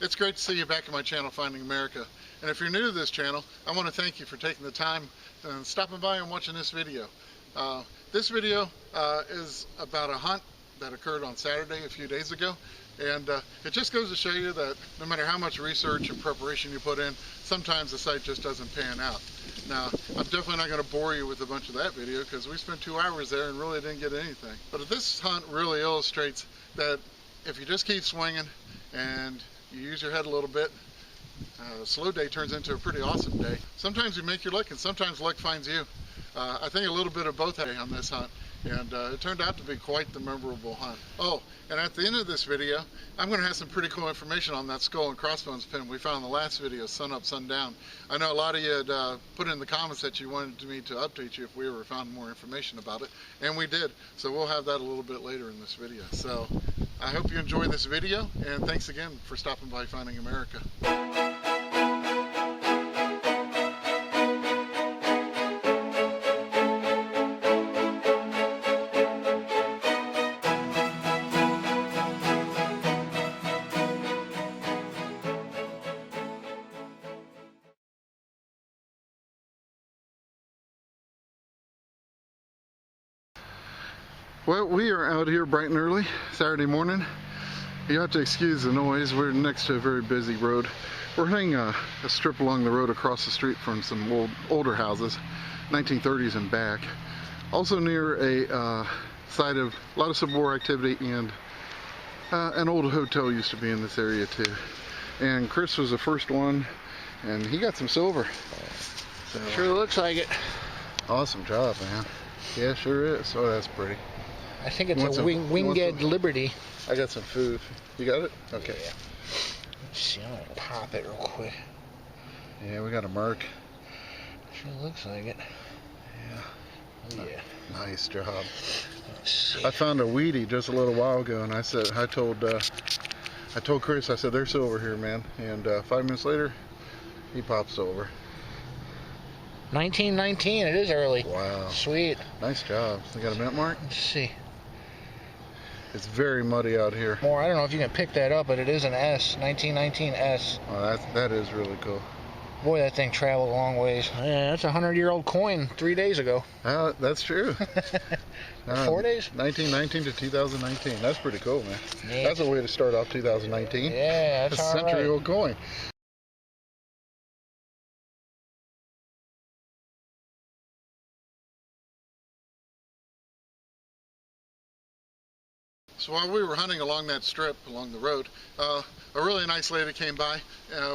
It's great to see you back at my channel, Finding America. And if you're new to this channel, I want to thank you for taking the time and stopping by and watching this video. This video is about a hunt that occurred on Saturday a few days ago. And it just goes to show you that no matter how much research and preparation you put in, sometimes the site just doesn't pan out. Now, I'm definitely not going to bore you with a bunch of that video because we spent 2 hours there and really didn't get anything. But this hunt really illustrates that if you just keep swinging and you use your head a little bit, a slow day turns into a pretty awesome day. Sometimes you make your luck and sometimes luck finds you. I think a little bit of both on this hunt, and it turned out to be quite the memorable hunt. Oh, and at the end of this video, I'm going to have some pretty cool information on that skull and crossbones pin we found in the last video, Sun Up, Sun Down. I know a lot of you had put in the comments that you wanted me to update you if we ever found more information about it, and we did. So we'll have that a little bit later in this video. So I hope you enjoy this video, and thanks again for stopping by Finding America. Well, we are out here bright and early, Saturday morning. You have to excuse the noise. We're next to a very busy road. We're hitting a strip along the road across the street from some older houses, 1930s and back. Also near a site of a lot of Civil War activity, and an old hotel used to be in this area too. And Chris was the first one, and he got some silver. So, sure looks like it. Awesome job, man. Yeah, sure is. Oh, that's pretty. I think it's a winged Liberty. I got some food. You got it? Okay. Yeah. Let's see, I'm gonna pop it real quick. Yeah, we got a mark. Sure looks like it. Yeah. Oh, yeah. Nice job. Let's see. I found a weedy just a little while ago, and I told Chris, I said, there's silver here, man. And 5 minutes later, he pops over. 1919, it is early. Wow. Sweet. Nice job. You got a mint mark? Let's see. It's very muddy out here. More, I don't know if you can pick that up, but it is an S, 1919 S. Oh, that is really cool. Boy, that thing traveled a long ways. Yeah, that's a 100-year-old coin 3 days ago. That's true. 4 days? 1919 to 2019. That's pretty cool, man. Neat. That's a way to start off 2019. Yeah, that's all right. A century-old coin. So while we were hunting along that strip, along the road, a really nice lady came by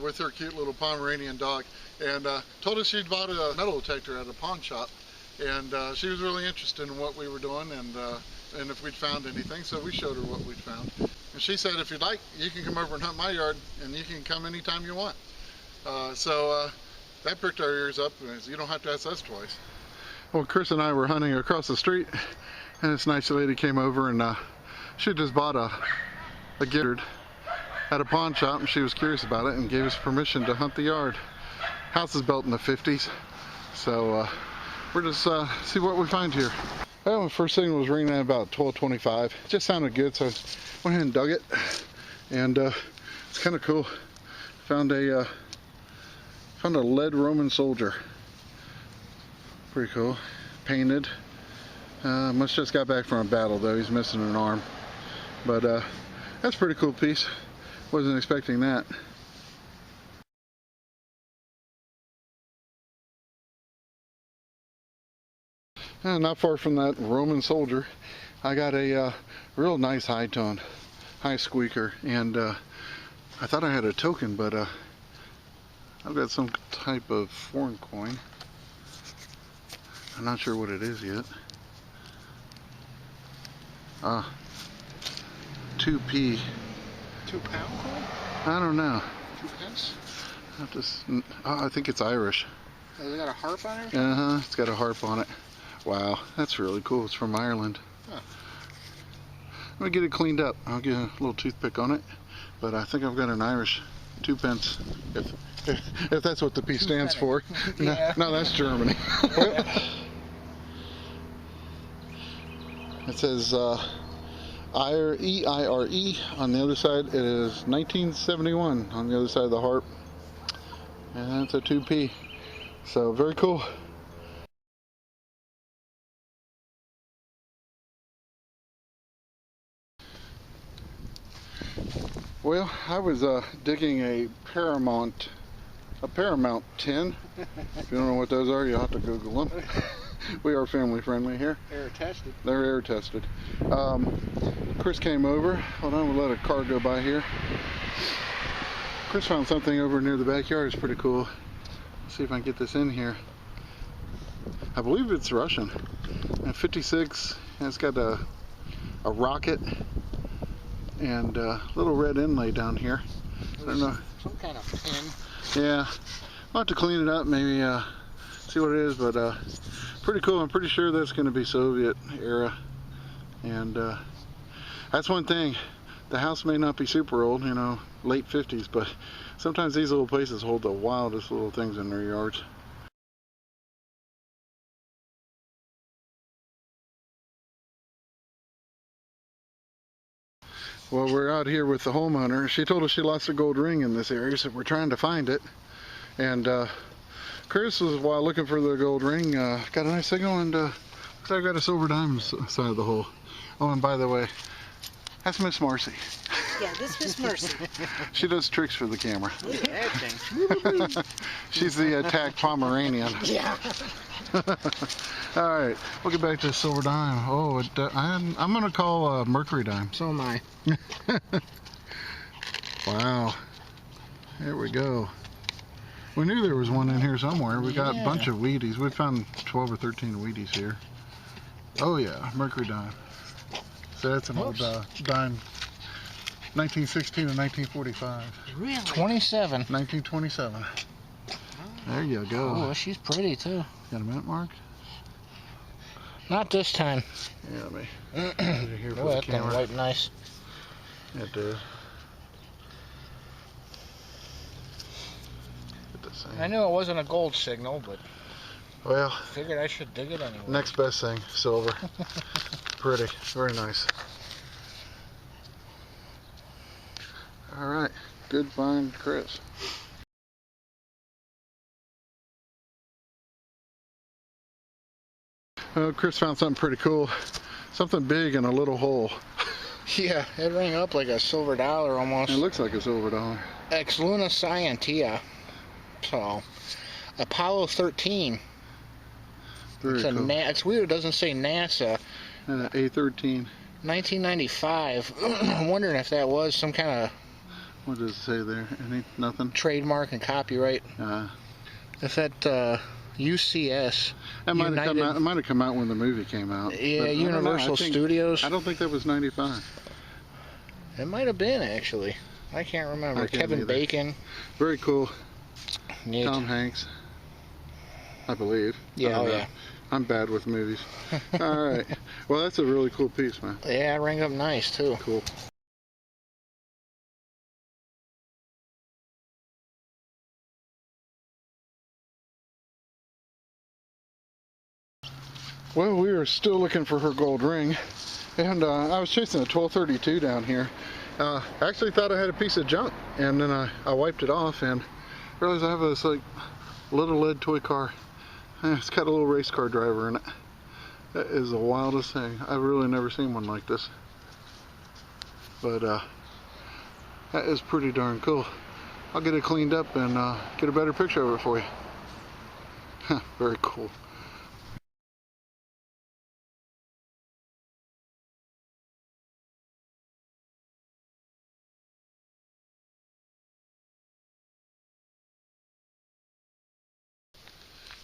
with her cute little Pomeranian dog, and told us she'd bought a metal detector at a pawn shop, and she was really interested in what we were doing and if we'd found anything, so we showed her what we'd found. And she said, if you'd like, you can come over and hunt my yard, and you can come anytime you want. So that pricked our ears up, and you don't have to ask us twice. Well, Chris and I were hunting across the street, and this nice lady came over, and she just bought a gizzard at a pawn shop, and she was curious about it and gave us permission to hunt the yard. House is built in the 50s, so we're just see what we find here. Well, the first signal was ringing at about 12:25. It just sounded good, so I went ahead and dug it, and it's kind of cool. Found a lead Roman soldier. Pretty cool. Painted. Must just got back from a battle though. He's missing an arm. But that's a pretty cool piece. Wasn't expecting that. And not far from that Roman soldier, I got a real nice high tone, high squeaker, and I thought I had a token, but I've got some type of foreign coin. I'm not sure what it is yet. 2p. 2 pound coin? I don't know. 2 pence? I think it's Irish. Has it got a harp on it? It's got a harp on it. Wow, that's really cool. It's from Ireland. Huh. Let me get it cleaned up. I'll get a little toothpick on it. But I think I've got an Irish 2 pence, if that's what the P stands for. Yeah. No, that's Germany. Yeah. It says EIRE. On the other side, it is 1971 on the other side of the harp. And that's a 2P. So very cool. Well, I was digging a Paramount tin. If you don't know what those are, you'll have to Google them. We are family friendly here. Air tested. They're air tested. Chris came over. Hold on, we'll let a car go by here. Chris found something over near the backyard. It's pretty cool. Let's see if I can get this in here. I believe it's Russian. And 56, and it's got a rocket and a little red inlay down here. I don't know. Some kind of pin. Yeah, I'll have to clean it up, maybe see what it is, but pretty cool. I'm pretty sure that's going to be Soviet era, and that's one thing. The house may not be super old, you know, late 50s, but sometimes these little places hold the wildest little things in their yards. Well, we're out here with the homeowner. She told us she lost a gold ring in this area, so we're trying to find it. And Chris was, while looking for the gold ring, got a nice signal, and looks like I got a silver diamond side of the hole. Oh, and by the way, that's Miss Marcy. Yeah, this was Mercy. She does tricks for the camera. Look at that thing. She's the attack Pomeranian. Yeah. All right, we'll get back to the silver dime. Oh, I'm gonna call mercury dime. So am I. Wow. There we go. We knew there was one in here somewhere. We got a bunch of Wheaties. We found 12 or 13 Wheaties here. Oh yeah, mercury dime. So that's an old dime. 1916 and 1945. Really? 27. 1927. There you go. Oh, she's pretty too. Got a minute mark? Not this time. Yeah, let me put it here for Oh, the that thing camera. white nice. It does. Get this thing. I knew it wasn't a gold signal, but Well, figured I should dig it anyway. next best thing, silver. Pretty, very nice. All right, good find, Chris. Chris found something pretty cool. Something big in a little hole. Yeah, it rang up like a silver dollar almost. It looks like a silver dollar. Ex Luna Scientia. So, Apollo 13. Very cool. It's weird it doesn't say NASA. And an A13. 1995. I'm wondering if that was some kind of What does it say there? Nothing? trademark and copyright. If that UCS. It might have come out. It might have come out when the movie came out. Yeah, But Universal Studios. I don't think that was 95. It might have been actually. I can't remember. I can't Kevin either. Bacon. Very cool. Neat. Tom Hanks, I believe. Yeah, oh yeah. I'm bad with movies. All right. Well, that's a really cool piece, man. Yeah, it rang up nice too. Cool. Well, we are still looking for her gold ring, and I was chasing a 1232 down here. I actually thought I had a piece of junk, and then I wiped it off and realized I have this like little lead toy car. It's got a little race car driver in it. That is the wildest thing. I've really never seen one like this. But that is pretty darn cool. I'll get it cleaned up and get a better picture of it for you. Very cool.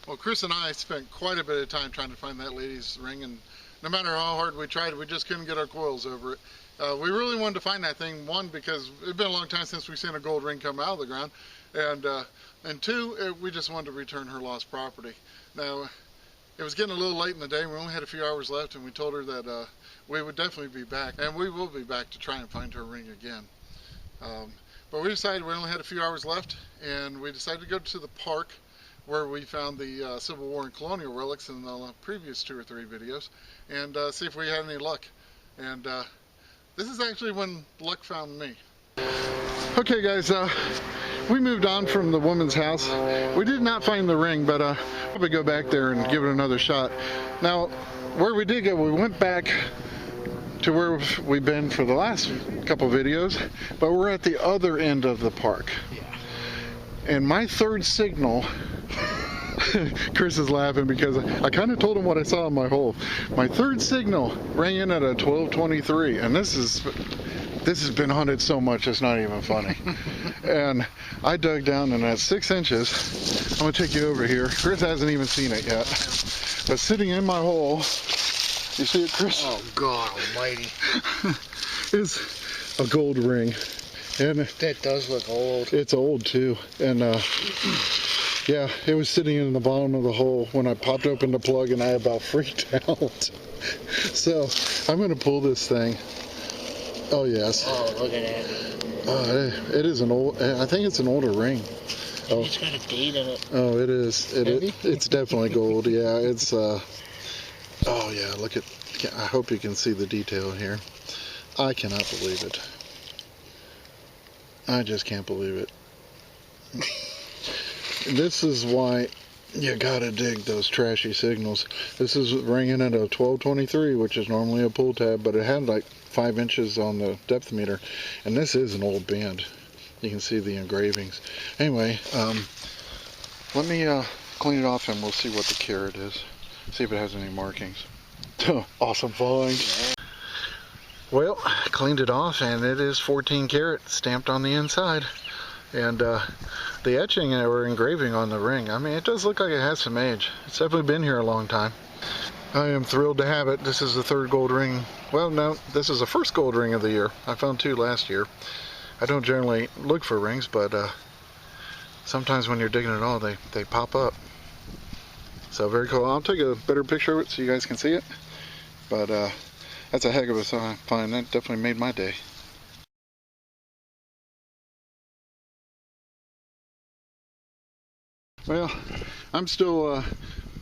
Well, Chris and I spent quite a bit of time trying to find that lady's ring, and no matter how hard we tried, we just couldn't get our coils over it. We really wanted to find that thing, one, because it'd been a long time since we've seen a gold ring come out of the ground, and two, we just wanted to return her lost property. Now, it was getting a little late in the day, we only had a few hours left, and we told her that we would definitely be back, and we will be back to try and find her ring again. But we decided we only had a few hours left, and we decided to go to the park where we found the Civil War and colonial relics in the previous 2 or 3 videos, and see if we had any luck. And This is actually when luck found me. Okay guys, we moved on from the woman's house. We did not find the ring, but I'll probably go back there and give it another shot. Now, where we did go, we went back to where we've been for the last couple videos, but we're at the other end of the park. And my third signal, Chris is laughing because I kind of told him what I saw in my hole. My third signal rang in at a 1223, and this has been hunted so much it's not even funny. And I dug down, and at 6 inches, I'm gonna take you over here. Chris hasn't even seen it yet, but sitting in my hole, you see it, Chris? Oh God Almighty! Is a gold ring, and That does look old. it's old too. And yeah, it was sitting in the bottom of the hole when I popped open the plug, and I about freaked out. So I'm gonna pull this thing. Oh yes. Oh, look at that. It is an old. I think it's an older ring. Oh, It's got a date in it. oh, it is. It's definitely gold. Yeah, it's. Oh yeah, look at. I hope you can see the detail here. I cannot believe it. I just can't believe it. This is why you gotta dig those trashy signals. This is ringing at a 1223, which is normally a pull tab, but it had like 5 inches on the depth meter, and this is an old band. You can see the engravings. Anyway, let me clean it off, and we'll see what the carat is. See if it has any markings. Awesome find. Well, I cleaned it off, and it is 14 karat stamped on the inside. And the etching or engraving on the ring, I mean, it does look like it has some age. It's definitely been here a long time. I am thrilled to have it. This is the third gold ring. Well, no, this is the first gold ring of the year. I found 2 last year. I don't generally look for rings, but sometimes when you're digging at all, they pop up. So very cool. I'll take a better picture of it so you guys can see it. But that's a heck of a find. That definitely made my day. Well, I'm still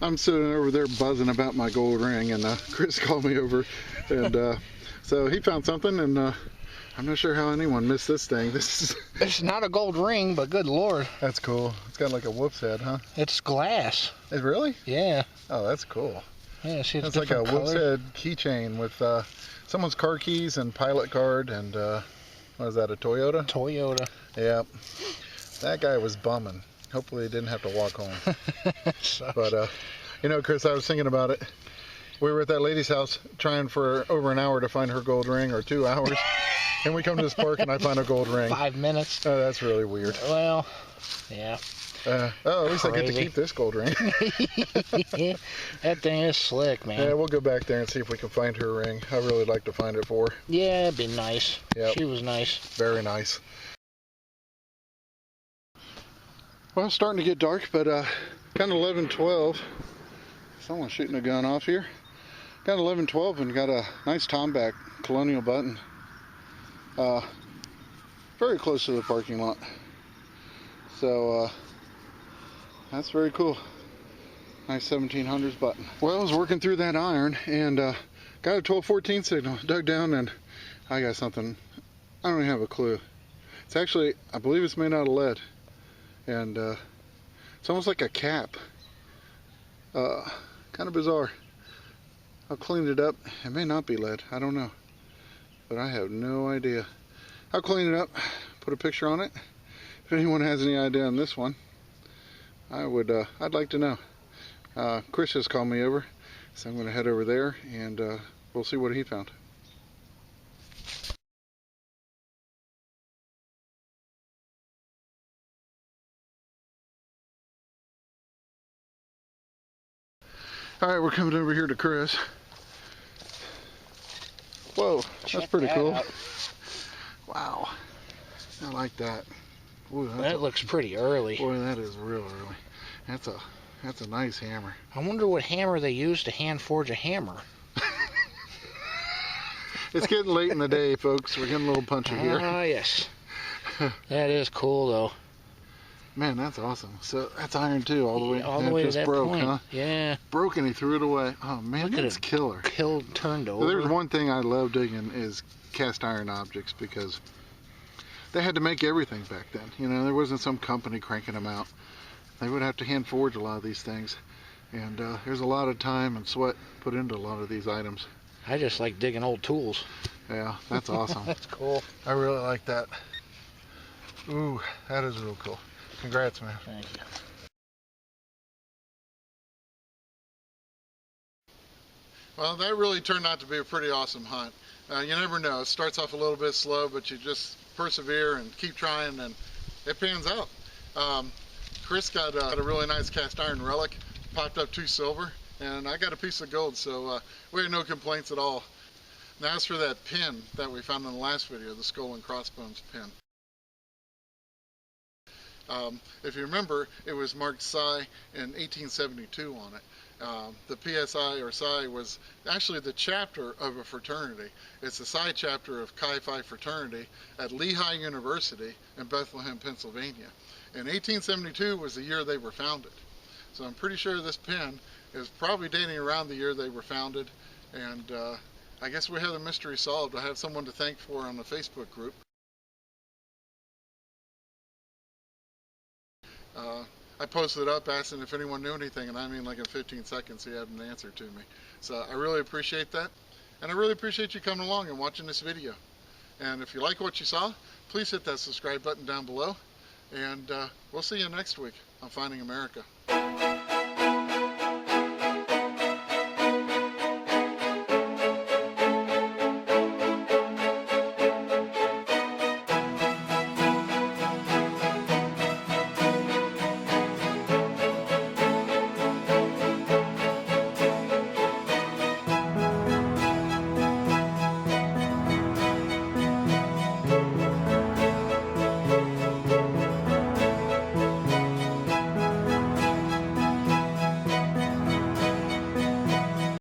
I'm sitting over there buzzing about my gold ring, and Chris called me over, and so he found something, and I'm not sure how anyone missed this thing. It's not a gold ring, but good Lord. That's cool. It's got like a whoop's head, huh? It's glass. It really? Yeah. Oh, that's cool. Yeah, see, it's That's like a different whoop's colors. head keychain with someone's car keys and pilot card, and what is that, a Toyota? Toyota. Yeah. That guy was bumming. Hopefully he didn't have to walk home. But, you know, Chris, I was thinking about it. We were at that lady's house trying for over an hour to find her gold ring, or 2 hours. And we come to this park and I find a gold ring. 5 minutes. Oh, that's really weird. Well, yeah. Oh, at least I get to Crazy. keep this gold ring. That thing is slick, man. Yeah, we'll go back there and see if we can find her ring. I really like to find it for her. Yeah, it'd be nice. Yep. She was nice. Very nice. Well, it's starting to get dark, but kind of 11:12. Someone's shooting a gun off here. Got 11:12 and got a nice Tomback Colonial button. Very close to the parking lot. So that's very cool. Nice 1700s button. Well, I was working through that iron and got a 1214 signal. Dug down and I got something. I don't even have a clue. It's actually, I believe it's made out of lead. And it's almost like a cap. Kind of bizarre. I'll clean it up. It may not be lead. I don't know. But I have no idea. I'll clean it up. Put a picture on it. If anyone has any idea on this one, I'd like to know. Chris just called me over, so I'm going to head over there and we'll see what he found. All right, we're coming over here to Chris. Whoa, that's Check pretty that cool. out. Wow, I like that. Ooh, That looks pretty early. Boy, that is real early. That's a nice hammer. I wonder what hammer they use to hand forge a hammer. It's getting late in the day, folks. We're getting a little punchy here. Ah, yes. That is cool, though. Man, that's awesome. So that's iron too, all the way. All the way to that broke, point. huh? Yeah. Broke and he threw it away. Oh man, Look at that's it. killer. Turned over. So there's one thing I love digging is cast iron objects, because they had to make everything back then. You know, there wasn't some company cranking them out. They would have to hand forge a lot of these things, and there's a lot of time and sweat put into a lot of these items. I just like digging old tools. Yeah, that's awesome. That's cool. I really like that. Ooh, that is real cool. Congrats, man. Thank you. Well, that really turned out to be a pretty awesome hunt. You never know. It starts off a little bit slow, but you just persevere and keep trying, and it pans out. Chris got a really nice cast iron relic, popped up 2 silver, and I got a piece of gold, so we had no complaints at all. Now, as for that pin that we found in the last video, the skull and crossbones pin. If you remember, it was marked Psi in 1872 on it. The PSI or Psi was actually the chapter of a fraternity. It's the Psi chapter of Chi Phi fraternity at Lehigh University in Bethlehem, Pennsylvania. And 1872 was the year they were founded. So I'm pretty sure this pin is probably dating around the year they were founded. And I guess we have the mystery solved. I have someone to thank for on the Facebook group. I posted up asking if anyone knew anything, and I mean like in 15 seconds he had an answer to me. So I really appreciate that, and I really appreciate you coming along and watching this video. And if you like what you saw, please hit that subscribe button down below, and we'll see you next week on Finding America.